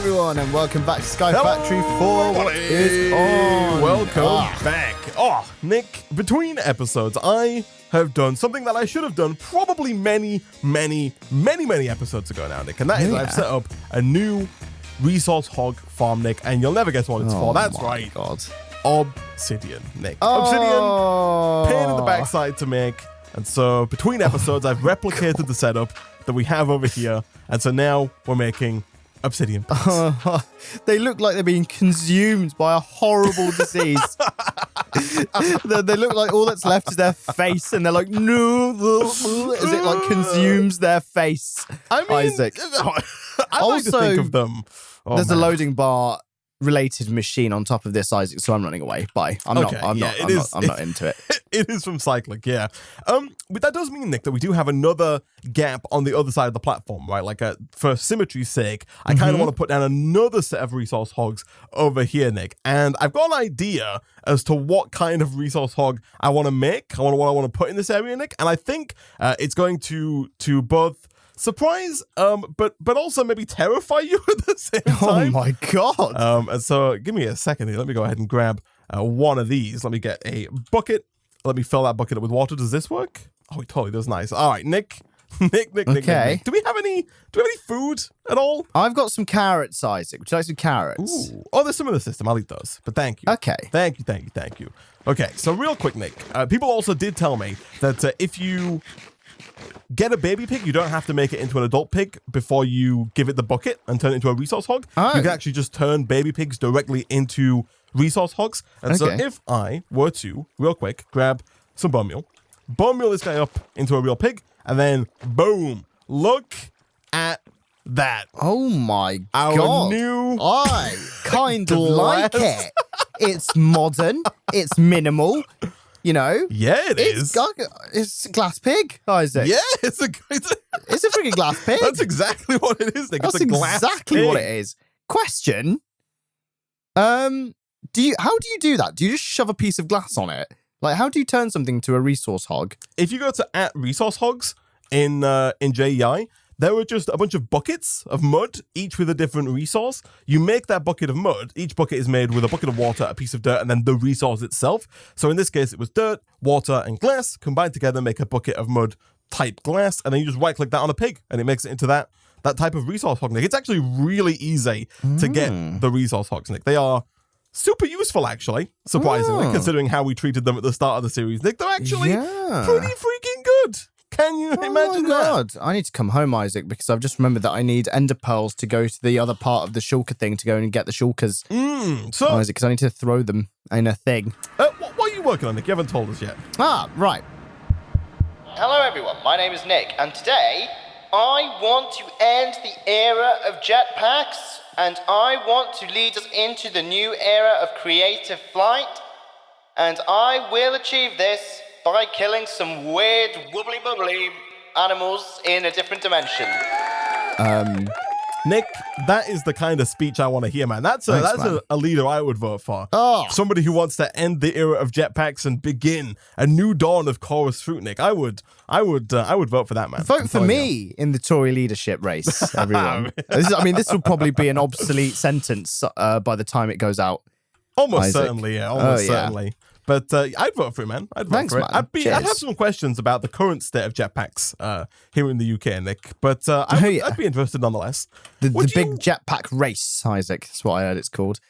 everyone, and welcome back to Sky Factory for What Is On. Welcome back. Oh, Nick, between episodes, I have done something that I should have done probably many episodes ago now, Nick, and that is I've set up a new resource hog farm, Nick, and you'll never guess what it's for. That's right. God. Obsidian, Nick. Obsidian, pain in the backside to make. And so between episodes, I've replicated the setup that we have over here. And so now we're making obsidian. They look like they're being consumed by a horrible disease. They look like all that's left is their face, and they're like, no, as it like consumes their face. I mean, Isaac. I like to think of them. There's a loading bar related machine on top of this, Isaac, so I'm running away. Bye. I'm not into it. It is from Cyclic, yeah. But that does mean, Nick, that we do have another gap on the other side of the platform, right? Like, for symmetry's sake, I kind of want to put down another set of resource hogs over here, Nick. And I've got an idea as to what kind of resource hog I want to make. What I want to put in this area, Nick. And I think it's going to both surprise, but also maybe terrify you at the same time. Oh my god! And so give me a second here. Let me go ahead and grab one of these. Let me get a bucket. Let me fill that bucket up with water. Does this work? Oh, it totally does. Nice. All right, Nick. Nick. Do we have any food at all? I've got some carrots, Isaac. Would you like some carrots? Ooh. Oh, there's some in the system. I'll eat those. But thank you. Okay. Thank you. Okay, so real quick, Nick. People also did tell me that if you get a baby pig, you don't have to make it into an adult pig before you give it the bucket and turn it into a resource hog. Oh. You can actually just turn baby pigs directly into resource hogs. And so if I were to, real quick, grab some bone meal this guy up into a real pig, and then boom, look at that. Oh my Our god. new I kind of like it. It's modern. It's minimal. You know? Yeah, it's a glass pig, Isaac. Yeah, it's a freaking glass pig. That's exactly what it is, Nick. That's it's a glass exactly pig. what it is. Question. How do you do that? Do you just shove a piece of glass on it? Like, how do you turn something to a resource hog? If you go to @resource hogs in JEI, there were just a bunch of buckets of mud, each with a different resource. You make that bucket of mud. Each bucket is made with a bucket of water, a piece of dirt, and then the resource itself. So in this case, it was dirt, water, and glass combined together make a bucket of mud type glass, and then you just right-click that on a pig, and it makes it into that type of resource hog, Nick. It's actually really easy to get the resource hogs, Nick. They are super useful, actually, surprisingly, considering how we treated them at the start of the series, Nick. They're actually pretty freaking good. Can you imagine that? Oh my god, I need to come home, Isaac, because I've just remembered that I need ender pearls to go to the other part of the shulker thing to go and get the shulkers. So, Isaac, because I need to throw them in a thing. What are you working on, Nick? You haven't told us yet. Right. Hello, everyone. My name is Nick, and today I want to end the era of jetpacks, and I want to lead us into the new era of creative flight, and I will achieve this by killing some weird wobbly animals in a different dimension. Nick, that is the kind of speech I want to hear, man. That's a leader I would vote for. Oh. Somebody who wants to end the era of jetpacks and begin a new dawn of chorus fruit, Nick. I would vote for that, man. Vote for me in the Tory leadership race, everyone. This will probably be an obsolete sentence by the time it goes out. Almost Isaac. Certainly, yeah. Certainly. But I'd vote for it, man. I'd vote for it. I'd have some questions about the current state of jetpacks here in the UK, Nick. But I'd be interested nonetheless. The big jetpack race, Isaac. That's what I heard it's called.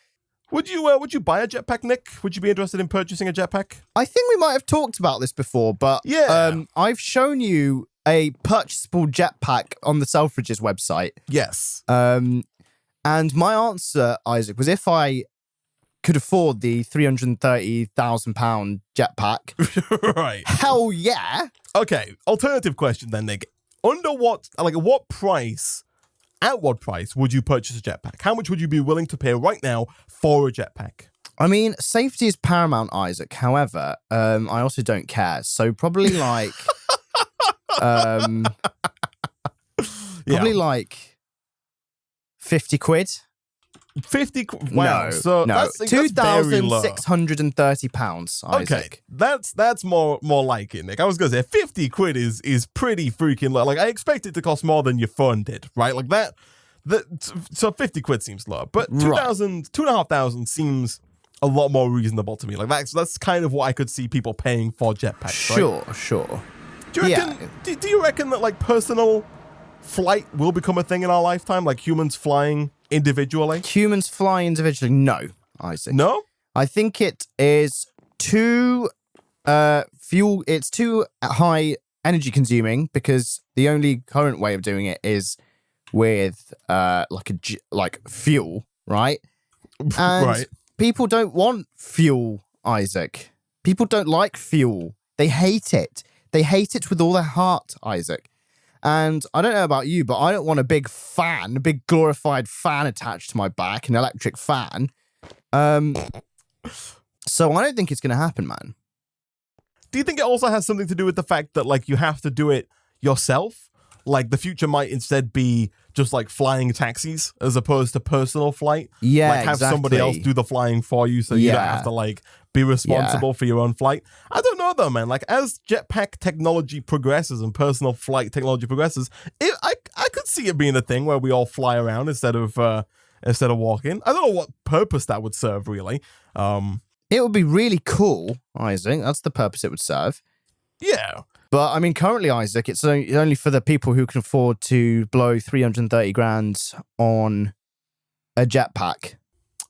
Would you buy a jetpack, Nick? Would you be interested in purchasing a jetpack? I think we might have talked about this before, but I've shown you a purchasable jetpack on the Selfridges website. Yes. And my answer, Isaac, was if I could afford the £330,000 jetpack. Right. Hell yeah. Okay. Alternative question then, Nick. At what price would you purchase a jetpack? How much would you be willing to pay right now for a jetpack? I mean, safety is paramount, Isaac. However, I also don't care. So probably like, like 50 quid. 50. Wow. No. That's £2,630, Isaac. Okay, that's more like it, Nick. I was gonna say 50 quid is pretty freaking low. Like, I expect it to cost more than your phone did, right? Like So 50 quid seems low, but Right. 2,500 seems a lot more reasonable to me. Like that's kind of what I could see people paying for jetpacks. Right? Sure. Do you reckon? Do you reckon that like personal flight will become a thing in our lifetime, like humans flying individually? Humans fly individually? No, Isaac. No. I think it is too fuel. It's too high energy consuming because the only current way of doing it is with like fuel, right? And Right. people don't want fuel, Isaac. People don't like fuel. They hate it. They hate it with all their heart, Isaac. And I don't know about you, but I don't want a big glorified fan attached to my back, an electric fan. So I don't think it's going to happen, man. Do you think it also has something to do with the fact that like you have to do it yourself? Like the future might instead be just like flying taxis as opposed to personal flight. Yeah, like have somebody else do the flying for you, so you don't have to like be responsible for your own flight. I don't know though, man. Like as jetpack technology progresses and personal flight technology progresses, I could see it being a thing where we all fly around instead of walking. I don't know what purpose that would serve really. It would be really cool, Isaac. That's the purpose it would serve. Yeah. But I mean, currently, Isaac, it's only for the people who can afford to blow 330 grand on a jetpack,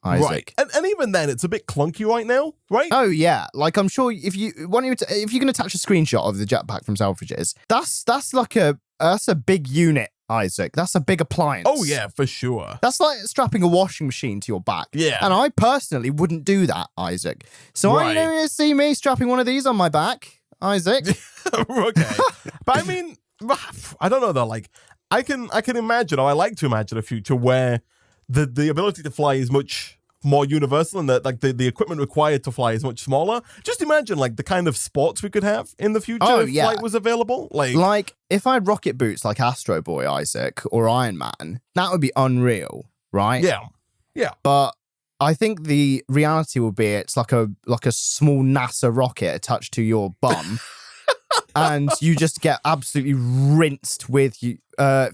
Isaac. Right. And even then, it's a bit clunky right now, right? Oh yeah, like I'm sure if you can attach a screenshot of the jetpack from Selfridges, that's a big unit, Isaac. That's a big appliance. Oh yeah, for sure. That's like strapping a washing machine to your back. Yeah. And I personally wouldn't do that, Isaac. So are you going to see me strapping one of these on my back, Isaac? Okay. But I mean, I don't know though. Like, I can imagine, or I like to imagine a future where the ability to fly is much more universal and that like the equipment required to fly is much smaller. Just imagine like the kind of sports we could have in the future if flight was available. Like if I had rocket boots like Astro Boy, Isaac, or Iron Man, that would be unreal, right? Yeah. Yeah. But I think the reality will be it's like a small NASA rocket attached to your bum. And you just get absolutely rinsed with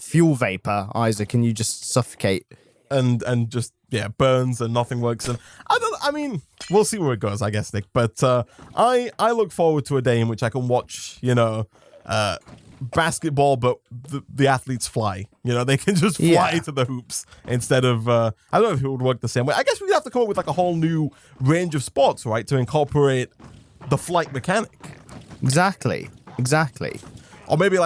fuel vapor, Isaac, and you just suffocate. And just burns and nothing works. And I mean, we'll see where it goes, I guess, Nick. But I look forward to a day in which I can watch, basketball, but the athletes fly. They can just fly to the hoops instead of. I don't know if it would work the same way. I guess we'd have to come up with like a whole new range of sports, right, to incorporate the flight mechanic. Exactly. Or maybe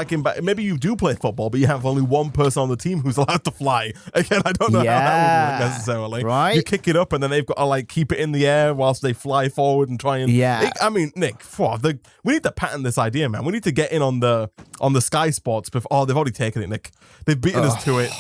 maybe you do play football, but you have only one person on the team who's allowed to fly. Again, I don't know how that would work necessarily. Right? You kick it up, and then they've got to like keep it in the air whilst they fly forward and try and. Yeah. I mean, Nick, we need to patent this idea, man. We need to get in on the Sky Sports. Oh, they've already taken it, Nick. They've beaten us to it.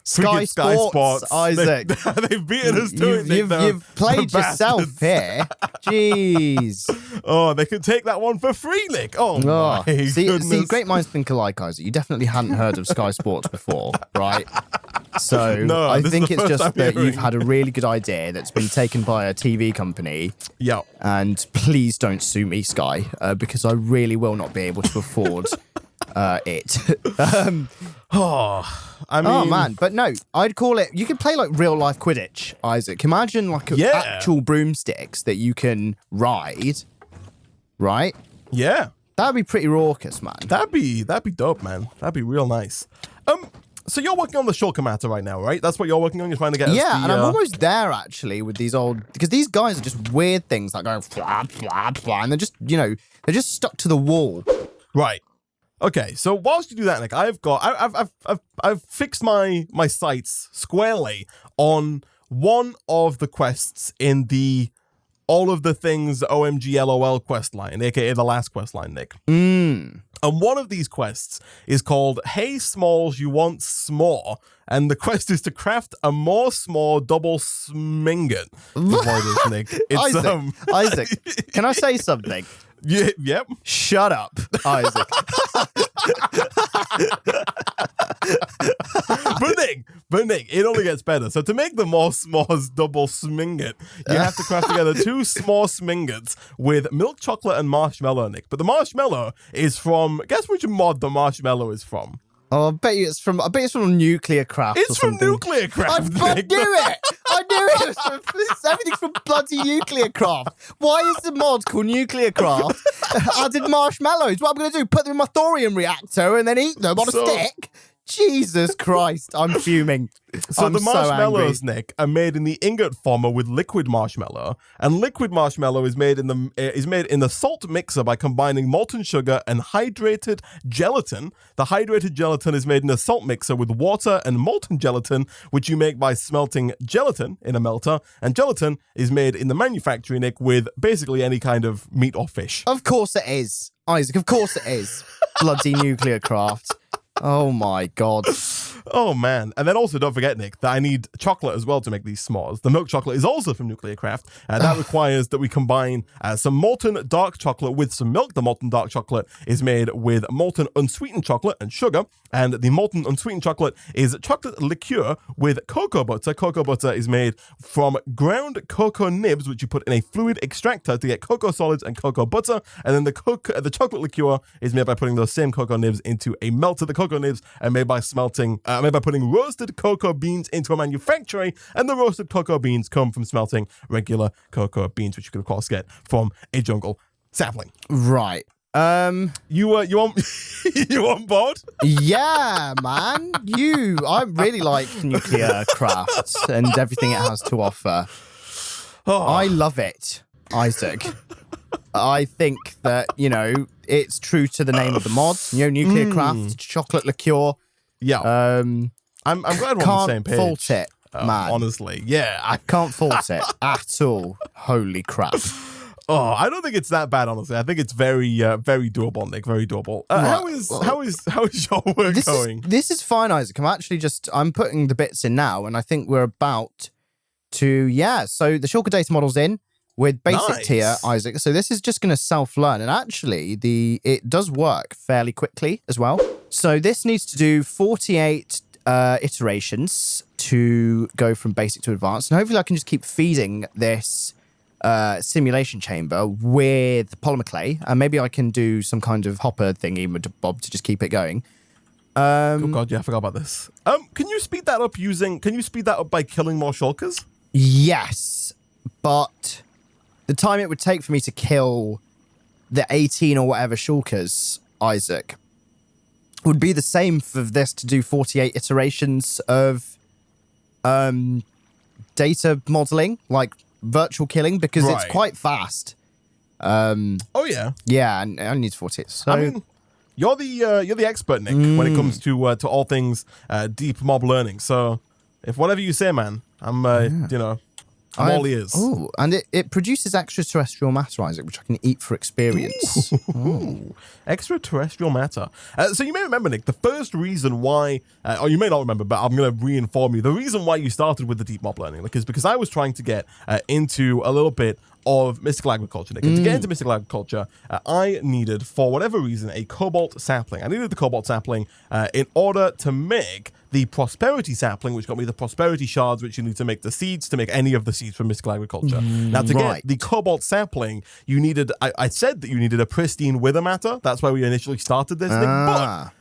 Sky Sports, Isaac. They've beaten us to it, Nick. You've played yourself here. Jeez. Oh, they could take that one for free, Nick. Oh, my goodness. See, great minds think alike, Isaac. You definitely hadn't heard of Sky Sports before, right? So No, I this is think the it's first just time that hearing. you've had a really good idea that's been taken by a TV company. Yeah. And please don't sue me, Sky, because I really will not be able to afford it. I mean, Oh man, but no, I'd call it. You could play like real life Quidditch, Isaac. Imagine like actual broomsticks that you can ride, right? Yeah. That'd be pretty raucous, man. That'd be dope, man. That'd be real nice. So you're working on the shulker matter right now, right? That's what you're working on. You're trying to get us And I'm almost there actually with these because these guys are just weird things like going flap flap flap, and they're just stuck to the wall. Right. Okay, so whilst you do that, Nick, I've fixed my sights squarely on one of the quests in the all of the things OMG LOL quest line, aka the last quest line, Nick. And one of these quests is called Hey Smalls, You Want S'more, and the quest is to craft a more s'more double sminget. What it is, Nick. It's, Isaac, can I say something? Yep. Shut up, Isaac. But Nick, it only gets better. So to make the more s'mores double sminget, you have to craft together 2 s'more smingets with milk chocolate and marshmallow, Nick. But the marshmallow is from, guess which mod the marshmallow is from? Oh, I bet it's from Nuclear Craft. It's or from something. Nuclear Craft. I Nick. knew it. I knew it. Everything's from bloody Nuclear Craft. Why is the mod called Nuclear Craft? Added marshmallows. What am I going to do? Put them in my thorium reactor and then eat them on a stick? Jesus Christ, I'm fuming. So I'm the marshmallows, angry. Nick, are made in the ingot former with liquid marshmallow, and liquid marshmallow is made in the salt mixer by combining molten sugar and hydrated gelatin. The hydrated gelatin is made in a salt mixer with water and molten gelatin, which you make by smelting gelatin in a melter, and gelatin is made in the manufacturing, Nick, with basically any kind of meat or fish. Of course it is, Isaac. Of course it is. Bloody Nuclear Craft. Oh my God. Oh man. And then also don't forget, Nick, that I need chocolate as well to make these s'mores. The milk chocolate is also from Nuclear Craft. That requires that we combine some molten dark chocolate with some milk. The molten dark chocolate is made with molten unsweetened chocolate and sugar. And the molten unsweetened chocolate is chocolate liqueur with cocoa butter. Cocoa butter is made from ground cocoa nibs, which you put in a fluid extractor to get cocoa solids and cocoa butter. And then the chocolate liqueur is made by putting those same cocoa nibs into a melter. The cocoa nibs are made by putting roasted cocoa beans into a manufactory, and the roasted cocoa beans come from smelting regular cocoa beans, which you can of course get from a jungle sapling. Right. You on you on board? Yeah, man. I really like Nuclear Craft and everything it has to offer. Oh. I love it, Isaac. I think that, it's true to the name of the mod. Nuclear Craft, chocolate liqueur. Yeah. I'm glad we're on the same page. Can't fault it, man. Honestly, yeah. I Can't fault it at all. Holy crap. I don't think it's that bad, honestly. I think it's very, very doable, Nick. Very doable. How is your work going? This is fine, Isaac. I'm putting the bits in now, and I think we're about to, so the Shulker data model's in with basic tier, Isaac. So this is just going to self-learn, and actually, it does work fairly quickly as well. So this needs to do 48 iterations to go from basic to advanced, and hopefully I can just keep feeding this simulation chamber with polymer clay, and maybe I can do some kind of hopper thingy with Bob to just keep it going. Oh god, yeah, I forgot about this. Can you speed that up by killing more shulkers? Yes, but the time it would take for me to kill the 18 or whatever shulkers, Isaac, would be the same for this to do 48 iterations of data modeling, like virtual killing, because it's quite fast. Oh yeah. Yeah, and I need 48. So I mean, you're the expert, Nick, when it comes to all things deep mob learning. So if whatever you say, man, I'm I'm all ears. Oh, and it produces extraterrestrial matter, Isaac, which I can eat for experience. Ooh. Extraterrestrial matter. So you may remember, Nick, the first reason why, or you may not remember, but I'm going to re-inform you. The reason why you started with the deep mob learning, is because I was trying to get into a little bit of mystical agriculture, Nick. And to get into mystical agriculture, I needed, for whatever reason, a cobalt sapling. I needed the cobalt sapling in order to make the prosperity sapling, which got me the prosperity shards, which you need to make the seeds, to make any of the seeds from mystical agriculture. Now, to get the cobalt sapling, you needed, I said that you needed a pristine wither matter. That's why we initially started this thing. But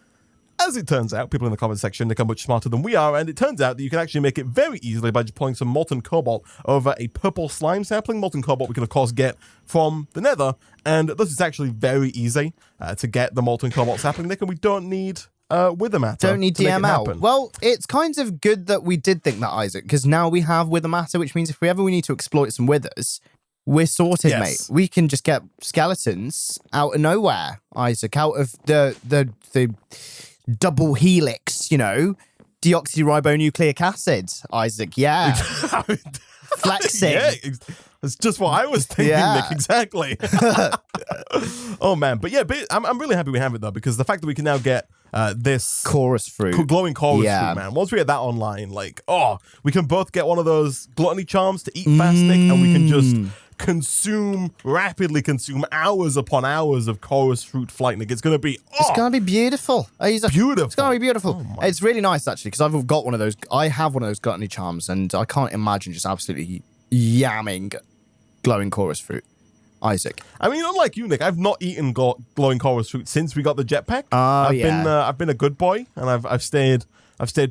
as it turns out, people in the comment section, Nick, are much smarter than we are, and it turns out that you can actually make it very easily by just pulling some molten cobalt over a purple slime sapling. Molten cobalt we can, of course, get from the nether, and this is actually very easy to get the molten cobalt sapling, Nick, and we don't need wither matter. Don't need DML. Well, it's kind of good that we did think that, Isaac, because now we have wither matter, which means if we need to exploit some withers, we're sorted, mate. We can just get skeletons out of nowhere, Isaac, out of the double helix, deoxyribonucleic acid, Isaac. Yeah. Flexing. Yeah, that's just what I was thinking, Nick, exactly. Oh, man. But yeah, I'm really happy we have it, though, because the fact that we can now get this chorus fruit, glowing chorus fruit, man. Once we get that online, we can both get one of those gluttony charms to eat fast, Nick, and we can just rapidly consume hours upon hours of chorus fruit flight, Nick. It's going to be beautiful. Beautiful. It's going to be beautiful. It's really nice, actually, because I've got one of those. I have one of those gluttony charms, and I can't imagine just absolutely yamming glowing chorus fruit. Isaac? I mean, unlike you, Nick, I've not eaten glowing chorus fruit since we got the jetpack. Oh, I've been a good boy, and I've stayed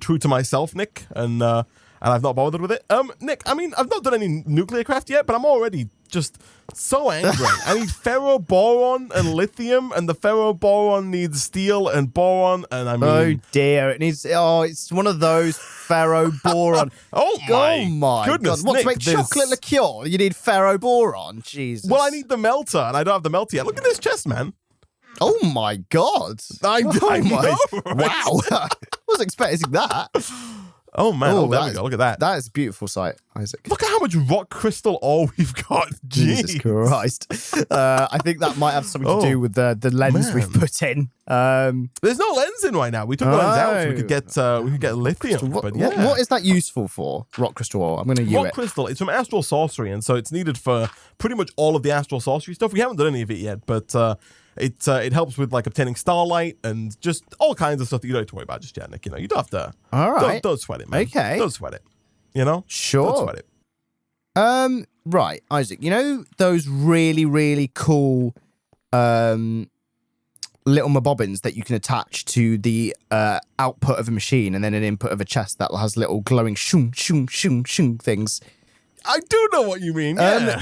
true to myself, Nick, and I've not bothered with it. Nick, I mean, I've not done any nuclear craft yet, but I'm already just so angry. I need ferroboron and lithium, and the ferroboron needs steel and boron, and I mean... Oh, dear. It's one of those ferroboron. oh, my God. goodness, What, Nick, to make chocolate liqueur? You need ferroboron? Jesus. Well, I need the melter, and I don't have the melter yet. Look at this chest, man. Oh, my God. I know, right? Wow. I wasn't expecting that. Oh, man. Oh, there we go. Look at that. That is a beautiful sight, Isaac. Look at how much rock crystal ore we've got. Jeez. Jesus Christ. I think that might have something to do with the lens we've put in. There's no lens in right now. We took the lens out so we could get lithium. But yeah. What is that useful for? Rock crystal ore. I'm going to use rock crystal. It's from astral sorcery, and so it's needed for pretty much all of the astral sorcery stuff. We haven't done any of it yet, but it helps with like obtaining starlight and just all kinds of stuff that you don't have to worry about just yet, Nick. You know, you don't have to. All right. Don't sweat it, man. Okay. Don't sweat it. You know. Sure. Don't sweat it. Right, Isaac. You know those really, really cool little mabobbins that you can attach to the output of a machine and then an input of a chest that has little glowing shoom, shoom, shoom, shoom things. I do know what you mean. Yeah.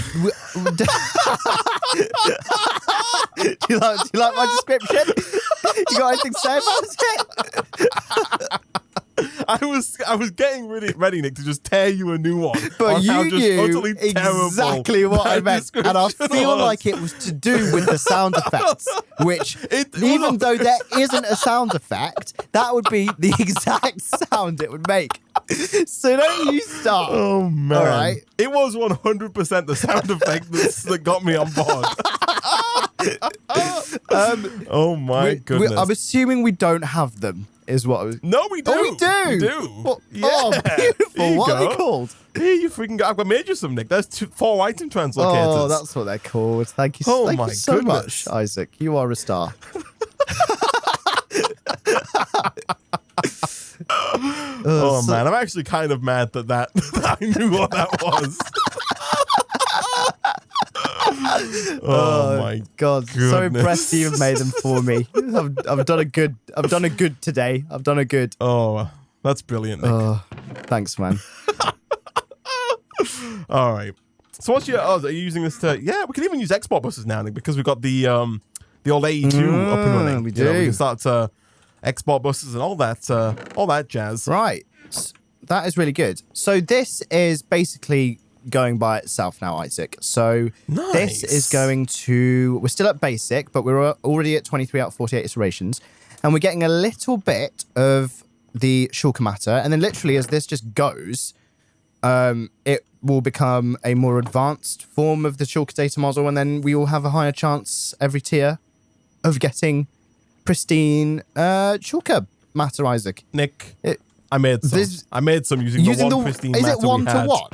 Do you like my description? You got anything to say about it? I was getting ready, Nick, to just tear you a new one. But you knew exactly what I meant. And I feel like it was to do with the sound effects, which, even though there isn't a sound effect, that would be the exact sound it would make. So don't you start. Oh, man. All right. It was 100% the sound effect that got me on board. Oh, my goodness. I'm assuming we don't have them. Is what I was... No, we do. Oh, we do. We do. What? Yeah. Oh, beautiful. What are they called? Here you freaking go. I've made you some, Nick. There's 4 item translocators. Oh, that's what they're called. Thank you, oh thank my you so goodness. much, Isaac. You are a star. Oh, man. I'm actually kind of mad that I knew what that was. Oh my God! goodness. So impressed you've made them for me. I've done a good. I've done a good today. I've done a good. Oh, that's brilliant, Nick. Thanks, man. All right. So what's your? Oh, are you using this to? Yeah, we can even use export buses now, Nick, because we've got the old AE2 up and running. We You know, do. we can start to export buses and all that jazz. Right. That is really good. So this is basically going by itself now, Isaac. So Nice. this is going to... We're still at basic, but we're already at 23 out of 48 iterations. And we're getting a little bit of the shulker matter. And then literally as this just goes, it will become a more advanced form of the shulker data model. And then we will have a higher chance every tier of getting pristine shulker matter, Isaac. Nick, I made some using the one pristine Is matter it 1 we to had. 1?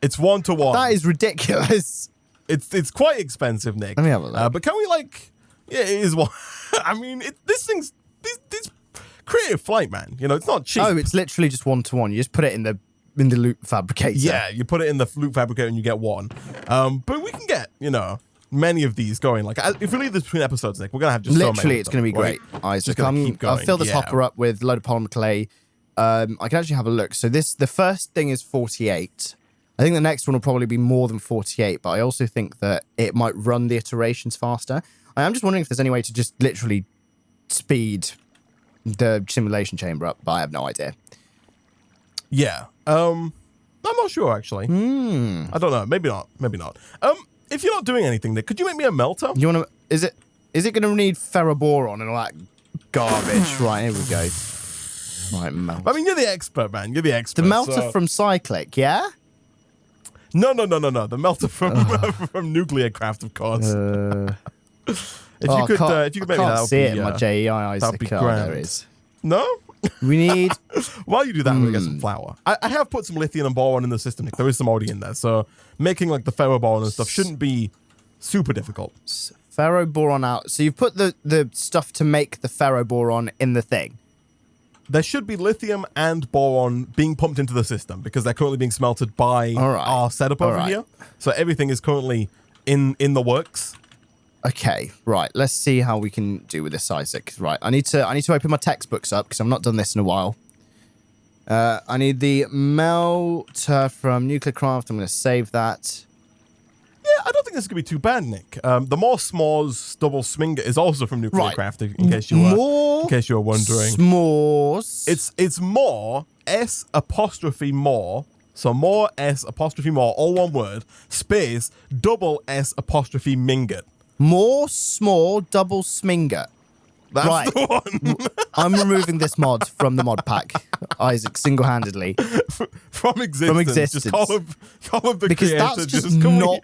It's 1 to 1. That is ridiculous. It's quite expensive, Nick. Let me have a look. But can we Yeah, it is one. I mean, this creative flight, man. You know, it's not cheap. Oh, it's literally just 1 to 1. You just put it in the loot fabricator. Yeah, you put it in the loot fabricator and you get 1. But we can get many of these going. Like if we leave this between episodes, Nick, we're gonna have just literally so many. It's going to be great. Isaac, keep going. I'll fill this hopper up with a load of polymer clay. I can actually have a look. So the first thing is 48. I think the next one will probably be more than 48, but I also think that it might run the iterations faster. I am just wondering if there's any way to just literally speed the simulation chamber up, but I have no idea. Yeah. I'm not sure, actually. I don't know. Maybe not. If you're not doing anything, Nick, could you make me a melter? You want to... Is it going to need ferroboron and all that garbage? Right, here we go. Right, melter. I mean, you're the expert, man. You're the expert. The melter from Cyclic, yeah? No. The melter from Nuclear Craft, of course. If you could make me that, I can't see it in my JEI, Isaac. that'd be There grand. it is. No? We need... While you do that, I'm going to get some flour. I have put some lithium and boron in the system, Nick. There is some already in there. So making like the ferroboron and stuff shouldn't be super difficult. Ferroboron out. So you've put the stuff to make the ferroboron in the thing. There should be lithium and boron being pumped into the system because they're currently being smelted by our setup over here. So everything is currently in the works. Okay, right. Let's see how we can do with this, Isaac. Right, I need to open my textbooks up because I've not done this in a while. I need the melter from Nuclear Craft. I'm going to save that. Yeah, I don't think this is going to be too bad, Nick. The more s'mores double sminger is also from Nuclear Craft, in case you were wondering. S'mores. It's more S apostrophe more. So more S apostrophe more, all one word, space, double S apostrophe minget. More small double sminger. That's right. the one. I'm removing this mod from the mod pack, Isaac, single-handedly. From existence. From existence. Just call him the because creator. That's just not...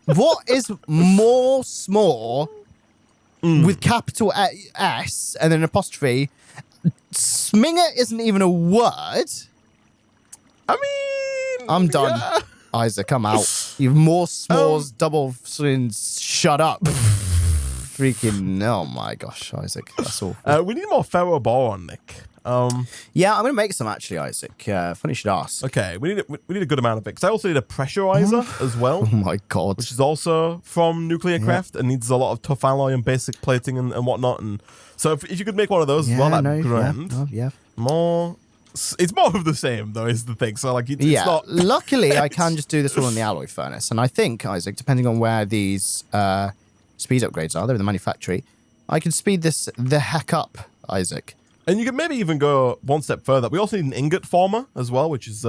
What is more small with capital S and then an apostrophe? Sminger isn't even a word. I mean... I'm done. Yeah. Isaac, I'm out. You've more s'mores, double shut up. Freaking, oh my gosh, Isaac. That's awful. We need more ferroboron, Nick. Yeah, I'm going to make some actually, Isaac. Funny you should ask. Okay, we need a good amount of it. Because I also need a pressurizer as well. Oh my god. Which is also from Nuclear Craft and needs a lot of tough alloy and basic plating and whatnot. And so if you could make one of those as well, that'd be grand. Yeah. More... It's more of the same, though, is the thing. So, like, it's not... Luckily, I can just do this all in the alloy furnace. And I think, Isaac, depending on where these speed upgrades are, they're in the manufactory, I can speed this the heck up, Isaac. And you can maybe even go one step further. We also need an ingot former as well, which is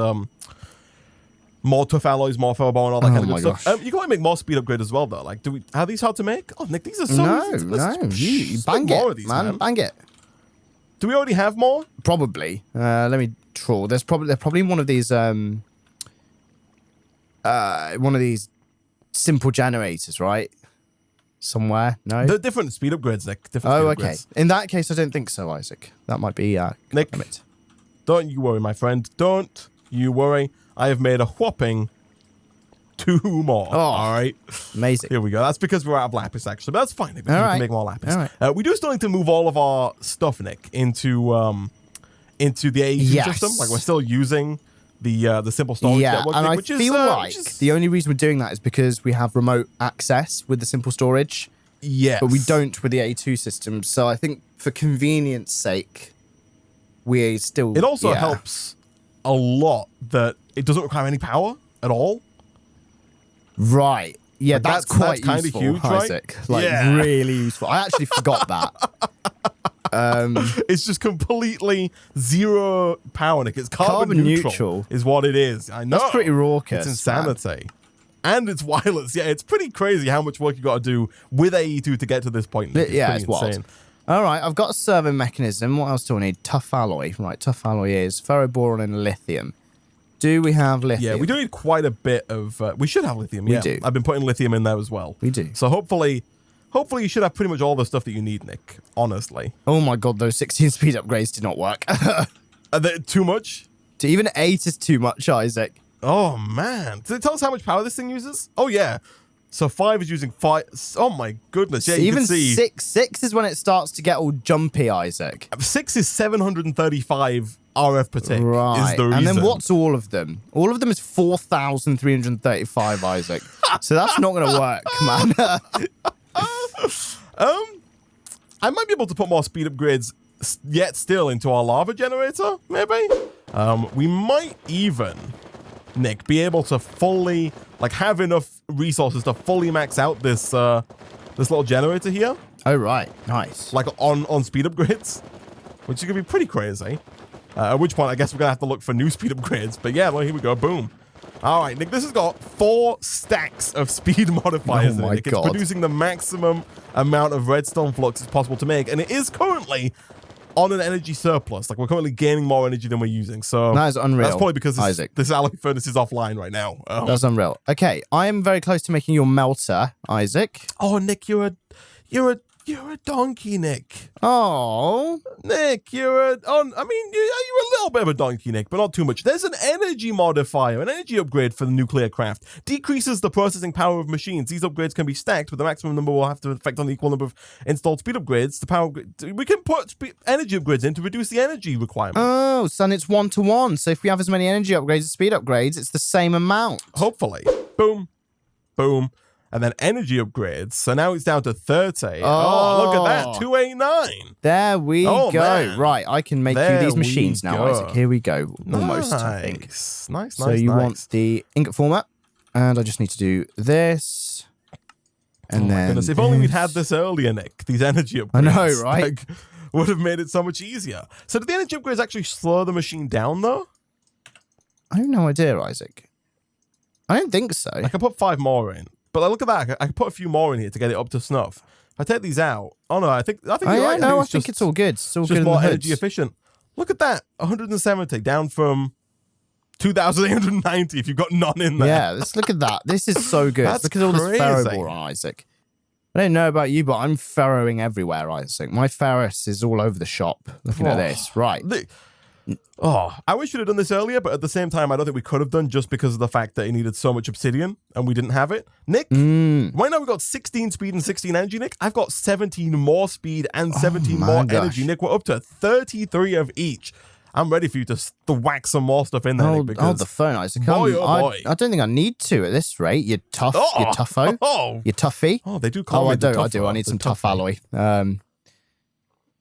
more tough alloys, more ferroboron, all that kind of good stuff. You can make more speed upgrade as well, though. Like, are these hard to make? Oh, Nick, these are so easy. You bang it, man. Bang it. Do we already have more? Probably. Let me trawl. They're probably one of these simple generators, right? Somewhere. No. They're different speed upgrades, Nick. Okay. In that case, I don't think so, Isaac. That might be Nick. Don't you worry, my friend. Don't you worry. I have made a whopping 2 more. Oh, all right. Amazing. Here we go. That's because we're out of lapis, actually. But that's fine. We can make more lapis. All right. We do still need to move all of our stuff, Nick, into the AE2 system. Like, we're still using the simple storage network. And Nick, I feel like the only reason we're doing that is because we have remote access with the simple storage. Yes. But we don't with the A2 system. So I think for convenience sake, we still... It also helps a lot that it doesn't require any power at all. Right. Yeah, like that's quite kind of huge, Isaac. Right? Like, really useful. I actually forgot that. It's just completely zero power, Nick. It's carbon neutral is what it is. I know. That's pretty raucous. It's insanity. Man. And it's wireless. Yeah, it's pretty crazy how much work you got to do with AE2 to get to this point. It's wild. All right, I've got a servo mechanism. What else do I need? Tough alloy. Right, tough alloy is ferroboron and lithium. Do we have lithium? Yeah, we do need quite a bit of... we should have lithium, We do. I've been putting lithium in there as well. We do. So hopefully you should have pretty much all the stuff that you need, Nick, honestly. Oh my god, those 16 speed upgrades did not work. Are they too much? Even 8 is too much, Isaac. Oh, man. Does it tell us how much power this thing uses? Oh, yeah. So 5 is using 5... Oh, my goodness. Yeah, you can see... 6 is when it starts to get all jumpy, Isaac. 6 is 735 RF per tick. Right. Is the reason. And then what's all of them? All of them is 4,335, Isaac. So that's not going to work, man. I might be able to put more speed upgrades yet still into our lava generator, maybe? We might even, Nick, be able to fully, like, have enough resources to fully max out this this little generator here. Oh, right. Nice. Like, on speed upgrades, which is going to be pretty crazy. At which point, I guess we're going to have to look for new speed upgrades. But yeah, well, here we go. Boom. All right, Nick, this has got 4 stacks of speed modifiers in it. Nick. It's producing the maximum amount of redstone flux as possible to make. And it is currently on an energy surplus. Like, we're currently gaining more energy than we're using. So that is unreal. That's probably because Isaac. This alloy furnace is offline right now. That's unreal. Okay, I am very close to making your melter, Isaac. Oh, Nick, you're a donkey, Nick. Oh, Nick, you're a little bit of a donkey, Nick, but not too much. There's an energy modifier, an energy upgrade for the Nuclear Craft. Decreases the processing power of machines. These upgrades can be stacked, but the maximum number will have to affect on the equal number of installed speed upgrades. We can put energy upgrades in to reduce the energy requirement. Oh, so it's 1-to-1. So if we have as many energy upgrades as speed upgrades, it's the same amount. Hopefully. Boom. boom. And then energy upgrades. So now it's down to 30. Oh, look at that. 289. There we go. Man. Right, I can make you these machines now, Isaac. Here we go. Almost, I think. Nice. So you want the ingot format. And I just need to do this. And then goodness, if only we'd had this earlier, Nick. These energy upgrades. I know, right? Like, would have made it so much easier. So did the energy upgrades actually slow the machine down, though? I have no idea, Isaac. I don't think so. I can put 5 more in. But look at that. I can put a few more in here to get it up to snuff. If I take these out. Oh, no, I think you're right. No, I think it's all good. It's all good in the more hoods. energy efficient. Look at that. 170 down from 2,890 if you've got none in there. Yeah, let's look at that. This is so good. That's look at all this crazy. Pharaoh bore on Isaac. I don't know about you, but I'm Pharaohing everywhere, Isaac. My Ferris is all over the shop looking at this. Right. I wish we'd have done this earlier, but at the same time, I don't think we could have done just because of the fact that it needed so much obsidian and we didn't have it. Nick, right now we've got 16 speed and 16 energy, Nick. I've got 17 more speed and 17 more energy, Nick. We're up to 33 of each. I'm ready for you to whack some more stuff in there, Nick. Because hold the phone, Isaac. Boy. I don't think I need to at this rate. You're tough. You're tougho. You're toughy. Oh, they do call me I do. I need some tough alloy.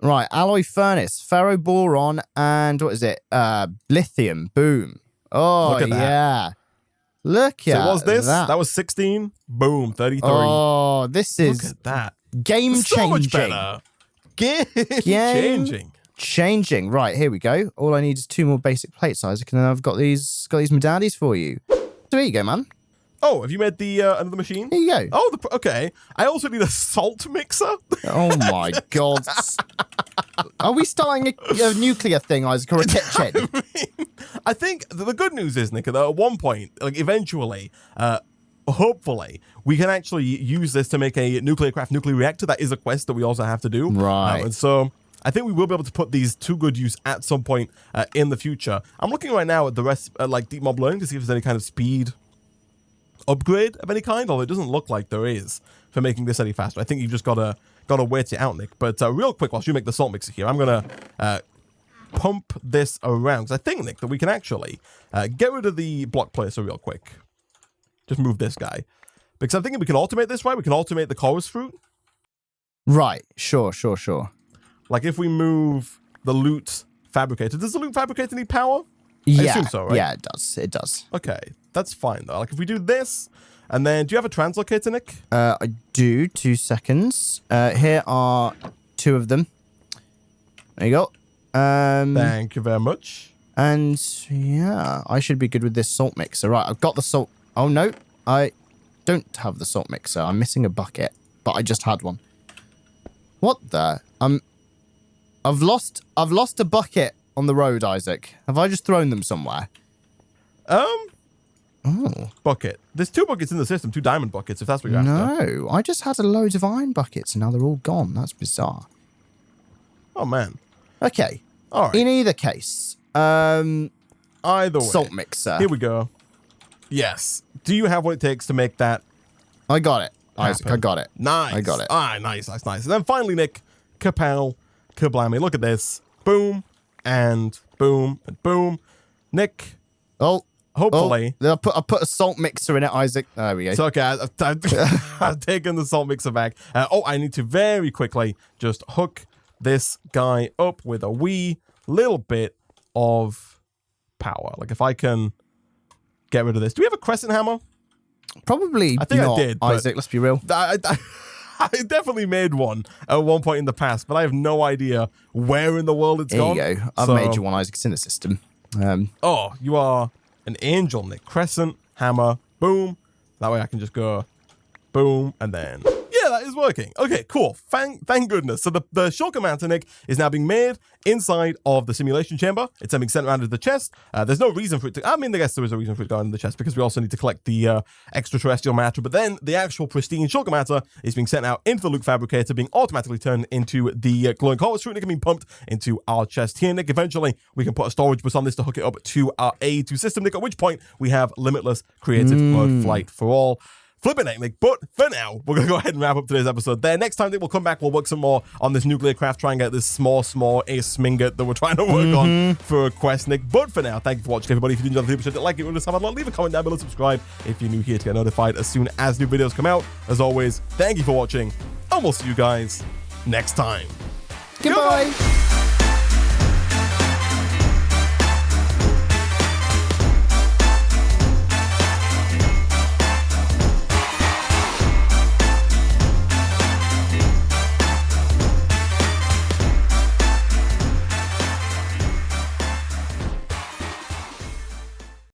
Right, alloy furnace, ferro boron, and what is it? Lithium. Boom. Oh, look at that. Yeah. Look at that. So what was this? That was 16. Boom, 33. Oh, this is look at that. Game changing. So much better. Game changing. Right, here we go. All I need is 2 more basic plates, Isaac, and then I've got these medallies for you. So there you go, man. Oh, have you made the another machine? Here you go. Oh, okay. I also need a salt mixer. Oh my god. Are we starting a nuclear thing, Isaac, or a kitchen? I think the good news is, Nick, that at one point, like eventually, hopefully, we can actually use this to make a nuclear reactor. That is a quest that we also have to do. Right. And so I think we will be able to put these to good use at some point in the future. I'm looking right now at the rest, like Deep Mob Learning, to see if there's any kind of speed upgrade of any kind, although it doesn't look like there is for making this any faster. I think you've just gotta wait it out, Nick. But real quick, whilst you make the salt mixer here, I'm gonna pump this around, because I think, Nick, that we can actually get rid of the block placer real quick. Just move this guy, because I'm thinking we can automate this, right? We can automate the chorus fruit. Right. Sure. Like if we move the loot fabricator, does the loot fabricator need power? Yeah. I assume so, right? Yeah, it does. Okay, that's fine though. Like if we do this, and then do you have a translocator, Nick? I do. 2 seconds. Here are 2 of them. There you go. Thank you very much. And yeah, I should be good with this salt mixer. Right, I've got the salt. Oh no, I don't have the salt mixer. I'm missing a bucket, but I just had one. What the? I've lost a bucket on the road, Isaac. Have I just thrown them somewhere? Bucket. There's 2 buckets in the system, 2 diamond buckets, if that's what you're after. No, I just had a load of iron buckets and now they're all gone. That's bizarre. Oh, man. Okay. All right. In either case, either way. salt mixer. Here we go. Yes. Do you have what it takes to make that I got it, Isaac. happen? I got it. Nice. I got it. Ah, nice. And then finally, Nick, kapow, kablammy. Look at this. Boom, and boom, and boom. Nick, hopefully. I put a salt mixer in it, Isaac. There we go. It's okay. I've taken the salt mixer back. I need to very quickly just hook this guy up with a wee little bit of power. Like if I can get rid of this. Do we have a crescent hammer? Probably I think not, I did, Isaac. Let's be real. I definitely made one at one point in the past, but I have no idea where in the world it's gone. There you go. I've made you one, Isaac. It's in the system. Oh, you are an angel, Nick. Crescent, hammer, boom. That way I can just go boom, and then... Yeah, that is working. Okay, cool. Thank goodness. So the shulker mounter, Nick, is now being made inside of the simulation chamber. It's being sent around to the chest. There's no reason for it to... I mean, I guess there is a reason for it to go into the chest because we also need to collect the extraterrestrial matter. But then the actual pristine shulker matter is being sent out into the Luke fabricator, being automatically turned into the glowing chorus fruit, and it can be pumped into our chest here, Nick. Eventually, we can put a storage bus on this to hook it up to our A2 system, Nick, at which point we have limitless creative mode flight for all. Flipping heck, Nick. But for now, we're going to go ahead and wrap up today's episode there. Next time that we'll come back, we'll work some more on this nuclear craft, try and get this small ace minget that we're trying to work on for a quest, Nick. But for now, thank you for watching, everybody. If you did enjoy the video, like it, just have a lot. Leave a comment down below, subscribe if you're new here to get notified as soon as new videos come out. As always, thank you for watching, and we'll see you guys next time. Goodbye.